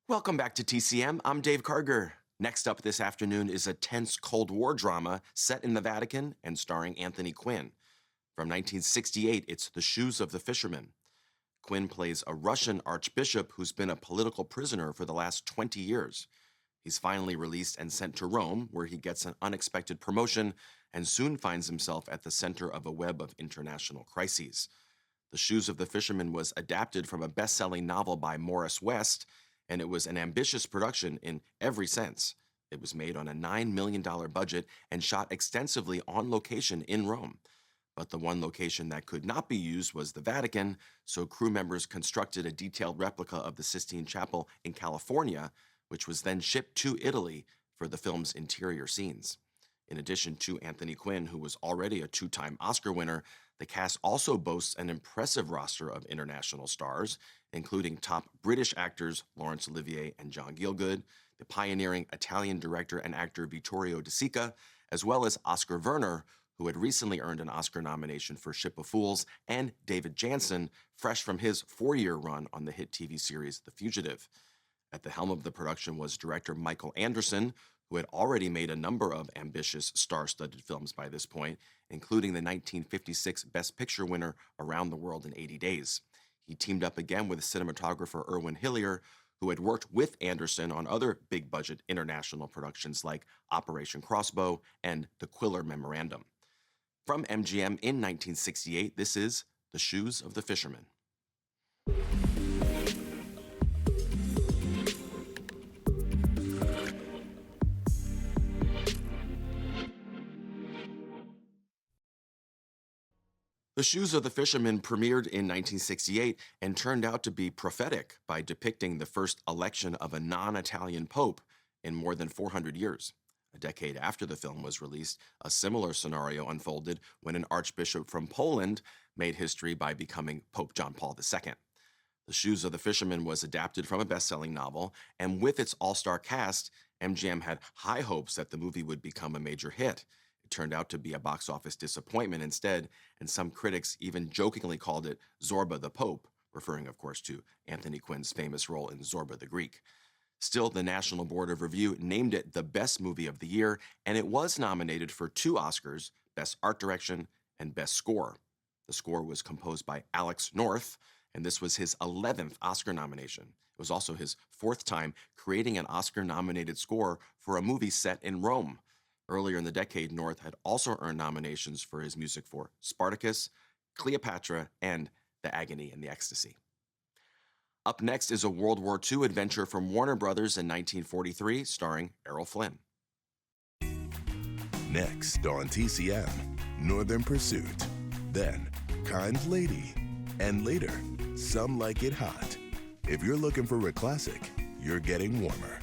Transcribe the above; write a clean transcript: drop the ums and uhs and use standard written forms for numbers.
Welcome back to TCM. I'm Dave Karger. Next up this afternoon is a tense Cold War drama set in the Vatican and starring Anthony Quinn. From 1968, it's The Shoes of the Fisherman. Quinn plays a Russian archbishop who's been a political prisoner for the last 20 years. He's finally released and sent to Rome, where he gets an unexpected promotion and soon finds himself at the center of a web of international crises. The Shoes of the Fisherman was adapted from a best-selling novel by Morris West, and it was an ambitious production in every sense. It was made on a $9 million budget and shot extensively on location in Rome. But the one location that could not be used was the Vatican, so crew members constructed a detailed replica of the Sistine Chapel in California, which was then shipped to Italy for the film's interior scenes. In addition to Anthony Quinn, who was already a two-time Oscar winner, the cast also boasts an impressive roster of international stars, including top British actors Laurence Olivier and John Gielgud, the pioneering Italian director and actor Vittorio De Sica, as well as Oscar Werner, who had recently earned an Oscar nomination for Ship of Fools, and David Janssen, fresh from his 4-year run on the hit TV series The Fugitive. At the helm of the production was director Michael Anderson, who had already made a number of ambitious, star-studded films by this point, including the 1956 Best Picture winner Around the World in 80 Days. He teamed up again with cinematographer Irwin Hillier, who had worked with Anderson on other big-budget international productions like Operation Crossbow and The Quiller Memorandum. From MGM in 1968, this is The Shoes of the Fisherman. The Shoes of the Fisherman premiered in 1968 and turned out to be prophetic by depicting the first election of a non-Italian pope in more than 400 years. A decade after the film was released, a similar scenario unfolded when an archbishop from Poland made history by becoming Pope John Paul II. The Shoes of the Fisherman was adapted from a best-selling novel, and with its all-star cast, MGM had high hopes that the movie would become a major hit. It turned out to be a box office disappointment instead, and some critics even jokingly called it Zorba the Pope, referring, of course, to Anthony Quinn's famous role in Zorba the Greek. Still, the National Board of Review named it the best movie of the year, and it was nominated for 2 Oscars, Best Art Direction and Best Score. The score was composed by Alex North, and this was his 11th Oscar nomination. It was also his 4th time creating an Oscar-nominated score for a movie set in Rome. Earlier in the decade, North had also earned nominations for his music for Spartacus, Cleopatra, and The Agony and the Ecstasy. Up next is a World War II adventure from Warner Brothers in 1943, starring Errol Flynn. Next on TCM, Northern Pursuit, then Kind Lady, and later, Some Like It Hot. If you're looking for a classic, you're getting warmer.